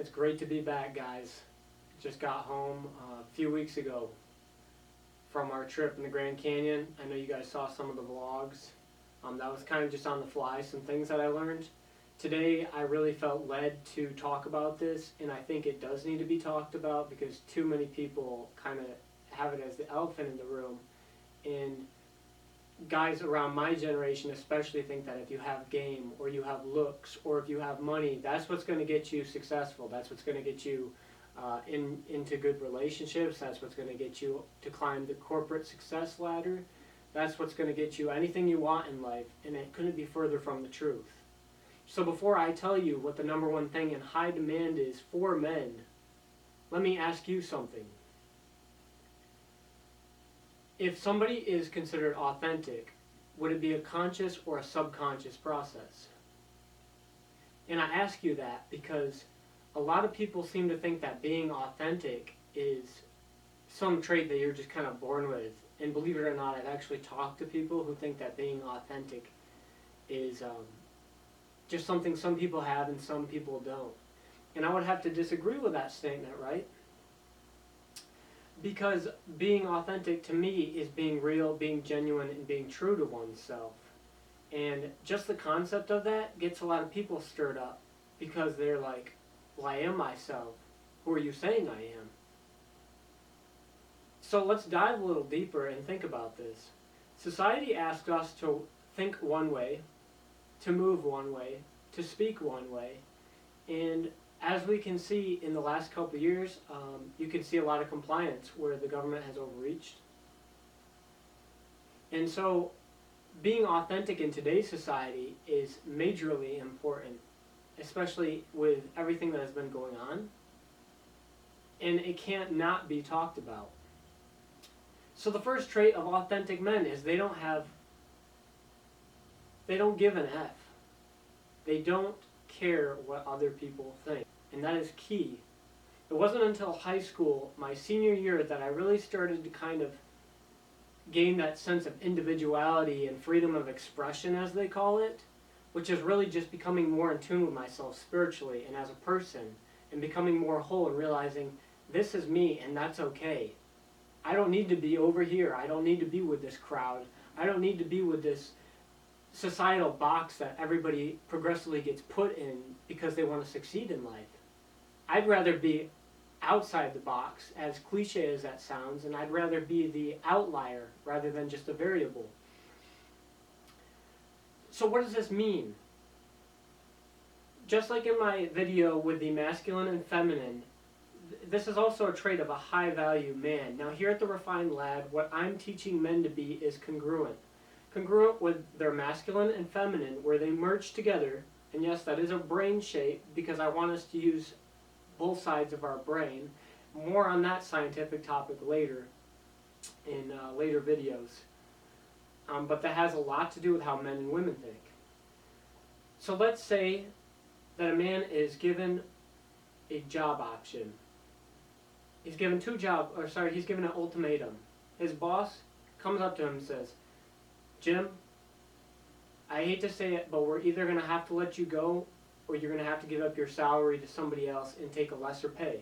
It's great to be back, guys. Just got home a few weeks ago from our trip in the Grand Canyon. I know you guys saw some of the vlogs. That was kind of just on the fly, some things that I learned. Today, I really felt led to talk about this, and I think it does need to be talked about because too many people kind of have it as the elephant in the room. And guys around my generation especially think that if you have game or you have looks or if you have money, that's what's going to get you successful. That's what's going to get you into good relationships. That's what's going to get you to climb the corporate success ladder. That's what's going to get you anything you want in life, and it couldn't be further from the truth. So before I tell you what the number one thing in high demand is for men, let me ask you something. If somebody is considered authentic, would it be a conscious or a subconscious process? And I ask you that because a lot of people seem to think that being authentic is some trait that you're just kind of born with. And believe it or not, I've actually talked to people who think that being authentic is just something some people have and some people don't. And I would have to disagree with that statement, right? Because being authentic to me is being real, being genuine, and being true to oneself. And just the concept of that gets a lot of people stirred up because they're like, well, I am myself. Who are you saying I am? So let's dive a little deeper and think about this. Society asks us to think one way, to move one way, to speak one way, and as we can see in the last couple of years, you can see a lot of compliance where the government has overreached. And so being authentic in today's society is majorly important, especially with everything that has been going on, and it can't not be talked about. So the first trait of authentic men is they don't give an F. They don't care what other people think, and that is key. It wasn't until high school, my senior year, that I really started to kind of gain that sense of individuality and freedom of expression, as they call it, which is really just becoming more in tune with myself spiritually and as a person, and becoming more whole and realizing this is me and that's okay. I don't need to be over here. I don't need to be with this crowd. I don't need to be with this societal box that everybody progressively gets put in because they want to succeed in life. I'd rather be outside the box, as cliche as that sounds, and I'd rather be the outlier rather than just a variable. So what does this mean? Just like in my video with the masculine and feminine, this is also a trait of a high-value man. Now here at the Refined Lad, what I'm teaching men to be is congruent. Congruent with their masculine and feminine, where they merge together. And yes, that is a brain shape because I want us to use both sides of our brain. More on that scientific topic later in later videos. But that has a lot to do with how men and women think. So let's say that a man is given a job option. He's given he's given an ultimatum. His boss comes up to him and says, Jim, I hate to say it, but we're either going to have to let you go or you're going to have to give up your salary to somebody else and take a lesser pay.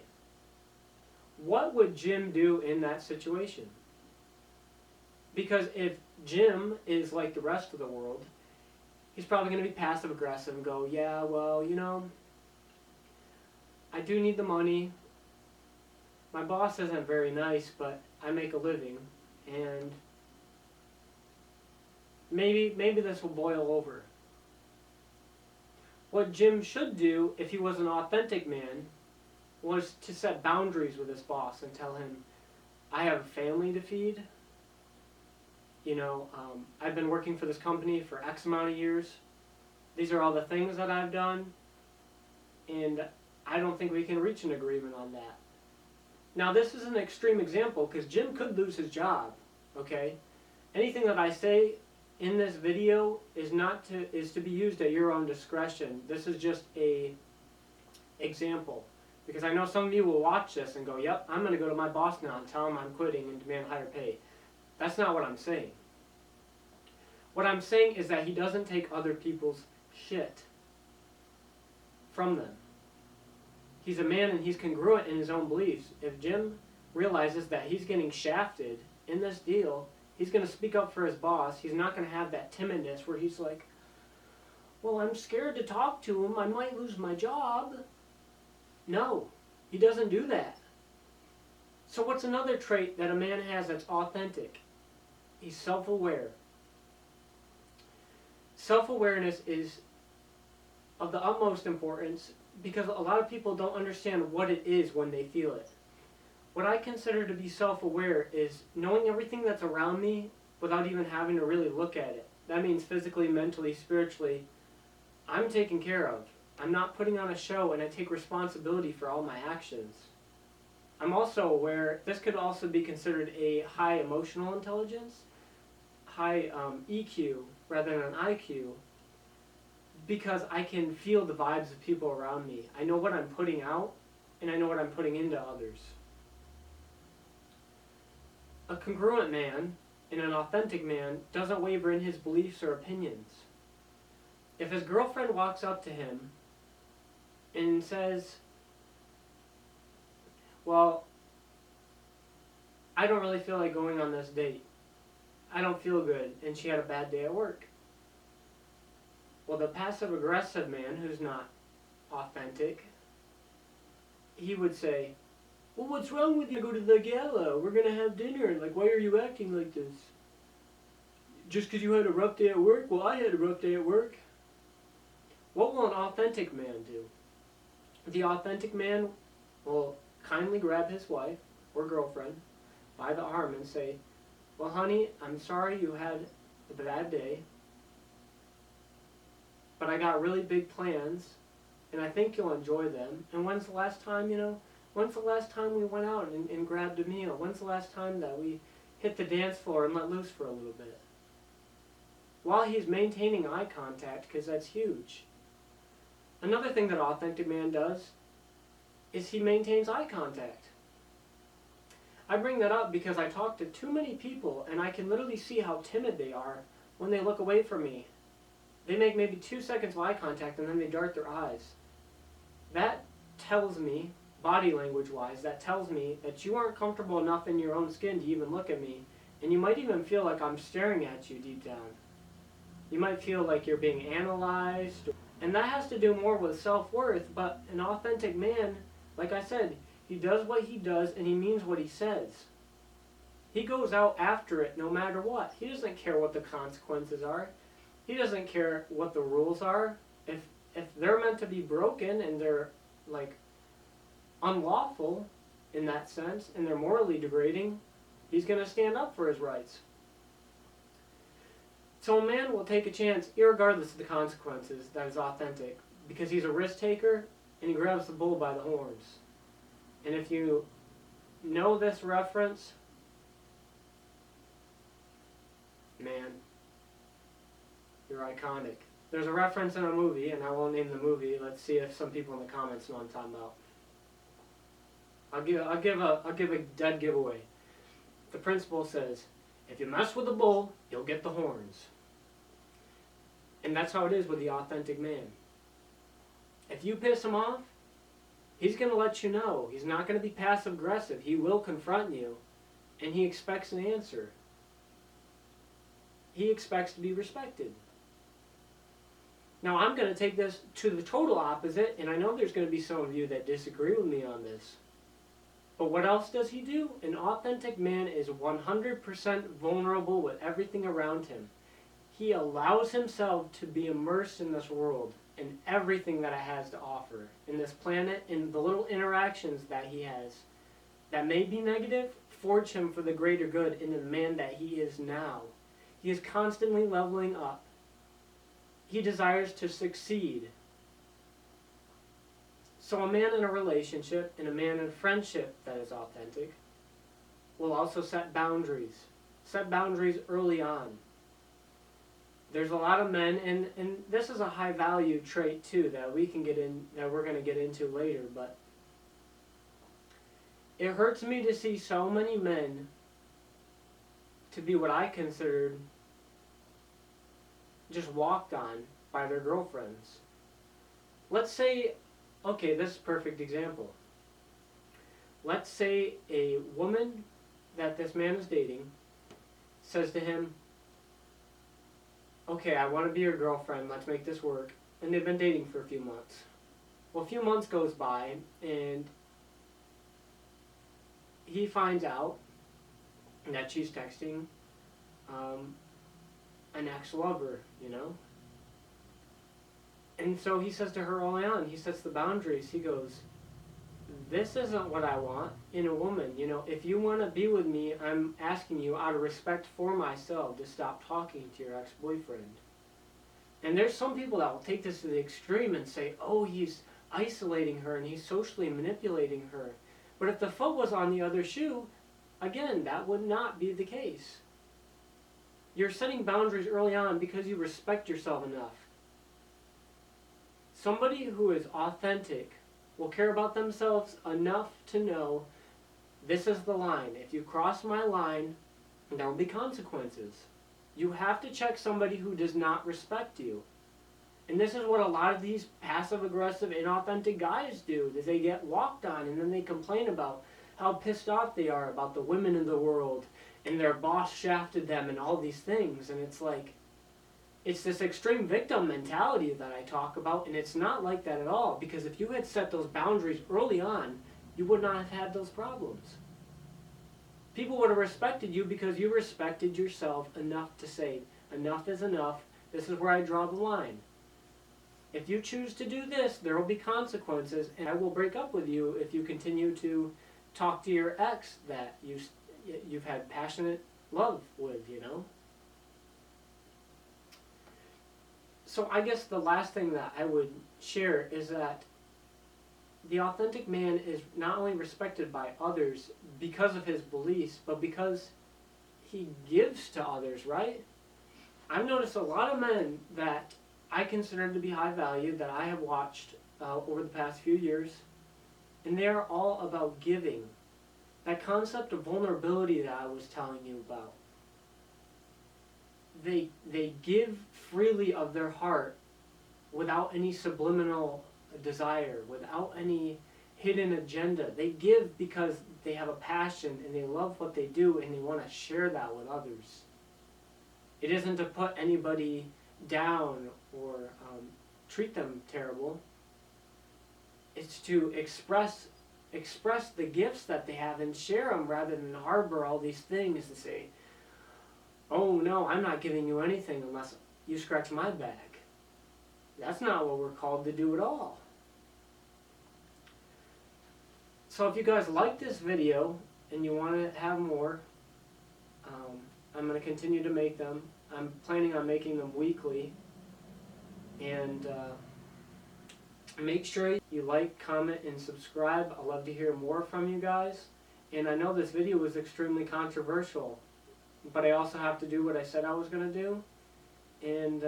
What would Jim do in that situation? Because if Jim is like the rest of the world, he's probably going to be passive aggressive and go, yeah, well, you know, I do need the money. My boss isn't very nice, but I make a living, and maybe this will boil over. What Jim should do, if he was an authentic man, was to set boundaries with his boss and tell him, I have a family to feed. You know, I've been working for this company for X amount of years. These are all the things that I've done, and I don't think we can reach an agreement on that. Now this is an extreme example because Jim could lose his job, okay? Anything that I say in this video is to be used at your own discretion. This is just a example. Because I know some of you will watch this and go, yep, I'm going to go to my boss now and tell him I'm quitting and demand higher pay. That's not what I'm saying. What I'm saying is that he doesn't take other people's shit from them. he's a man and he's congruent in his own beliefs. If Jim realizes that he's getting shafted in this deal, he's going to speak up for his boss. He's not going to have that timidness where he's like, well, I'm scared to talk to him. I might lose my job. No, he doesn't do that. So what's another trait that a man has that's authentic? He's self-aware. Self-awareness is of the utmost importance because a lot of people don't understand what it is when they feel it. What I consider to be self-aware is knowing everything that's around me without even having to really look at it. That means physically, mentally, spiritually, I'm taken care of. I'm not putting on a show, and I take responsibility for all my actions. I'm also aware, this could also be considered a high emotional intelligence, high EQ rather than an IQ, because I can feel the vibes of people around me. I know what I'm putting out, and I know what I'm putting into others. A congruent man and an authentic man doesn't waver in his beliefs or opinions. If his girlfriend walks up to him and says, well, I don't really feel like going on this date. I don't feel good, and she had a bad day at work. Well, the passive-aggressive man who's not authentic, he would say, well, what's wrong with you? Go to the gala. We're going to have dinner. Like, why are you acting like this? Just because you had a rough day at work? Well, I had a rough day at work. What will an authentic man do? The authentic man will kindly grab his wife or girlfriend by the arm and say, well, honey, I'm sorry you had a bad day, but I got really big plans, and I think you'll enjoy them. And when's the last time, when's the last time we went out and grabbed a meal? When's the last time that we hit the dance floor and let loose for a little bit? While he's maintaining eye contact, because that's huge. Another thing that an authentic man does is he maintains eye contact. I bring that up because I talk to too many people and I can literally see how timid they are when they look away from me. They make maybe 2 seconds of eye contact and then they dart their eyes. That tells me, body language wise, that tells me that you aren't comfortable enough in your own skin to even look at me, and you might even feel like I'm staring at you deep down. You might feel like you're being analyzed. And that has to do more with self-worth, but an authentic man, like I said, he does what he does and he means what he says. He goes out after it no matter what. He doesn't care what the consequences are. He doesn't care what the rules are. If they're meant to be broken and they're like unlawful in that sense and they're morally degrading, he's going to stand up for his rights. So a man will take a chance, irregardless of the consequences, that is authentic, because he's a risk taker and he grabs the bull by the horns. And if you know this reference, man, you're iconic. There's a reference in a movie, and I won't name the movie. Let's see if some people in the comments know what I'm talking about. I'll give a dead giveaway. The principal says, if you mess with the bull, you'll get the horns. And that's how it is with the authentic man. If you piss him off, he's going to let you know. He's not going to be passive-aggressive. He will confront you, and he expects an answer. He expects to be respected. Now, I'm going to take this to the total opposite, and I know there's going to be some of you that disagree with me on this. But what else does he do? An authentic man is 100% vulnerable with everything around him. He allows himself to be immersed in this world and everything that it has to offer, in this planet, and the little interactions that he has that may be negative, forge him for the greater good in the man that he is now. He is constantly leveling up. He desires to succeed. So a man in a relationship and a man in a friendship that is authentic will also set boundaries. Set boundaries early on. There's a lot of men, and this is a high value trait too that we can get in, that we're going to get into later, but it hurts me to see so many men to be what I considered just walked on by their girlfriends. Let's say Okay, this is a perfect example. Let's say a woman that this man is dating says to him, okay, I want to be your girlfriend, let's make this work. And they've been dating for a few months. Well, a few months goes by, and he finds out that she's texting an ex-lover, you know? And so he says to her early on, he sets the boundaries. He goes, this isn't what I want in a woman. You know, if you want to be with me, I'm asking you out of respect for myself to stop talking to your ex-boyfriend. And there's some people that will take this to the extreme and say, oh, he's isolating her and he's socially manipulating her. But if the foot was on the other shoe, again, that would not be the case. You're setting boundaries early on because you respect yourself enough. Somebody who is authentic will care about themselves enough to know this is the line. If you cross my line, there will be consequences. You have to check somebody who does not respect you. And this is what a lot of these passive-aggressive, inauthentic guys do. Is they get walked on and then they complain about how pissed off they are about the women in the world and their boss shafted them and all these things. And it's like, it's this extreme victim mentality that I talk about, and it's not like that at all. Because if you had set those boundaries early on, you would not have had those problems. People would have respected you because you respected yourself enough to say, enough is enough, this is where I draw the line. If you choose to do this, there will be consequences, and I will break up with you if you continue to talk to your ex that you've had passionate love with, you know? So I guess the last thing that I would share is that the authentic man is not only respected by others because of his beliefs, but because he gives to others, right? I've noticed a lot of men that I consider to be high value that I have watched over the past few years, and they are all about giving. That concept of vulnerability that I was telling you about. They give freely of their heart without any subliminal desire, without any hidden agenda. They give because they have a passion and they love what they do and they want to share that with others. It isn't to put anybody down or treat them terrible. It's to express the gifts that they have and share them rather than harbor all these things to say, oh no, I'm not giving you anything unless you scratch my back. That's not what we're called to do at all. So if you guys like this video and you want to have more, I'm going to continue to make them. I'm planning on making them weekly. And make sure you like, comment, and subscribe. I'd love to hear more from you guys. And I know this video was extremely controversial, but I also have to do what I said I was going to do. And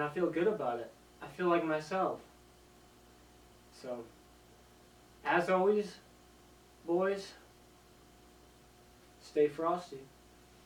I feel good about it. I feel like myself. So, as always, boys, stay frosty.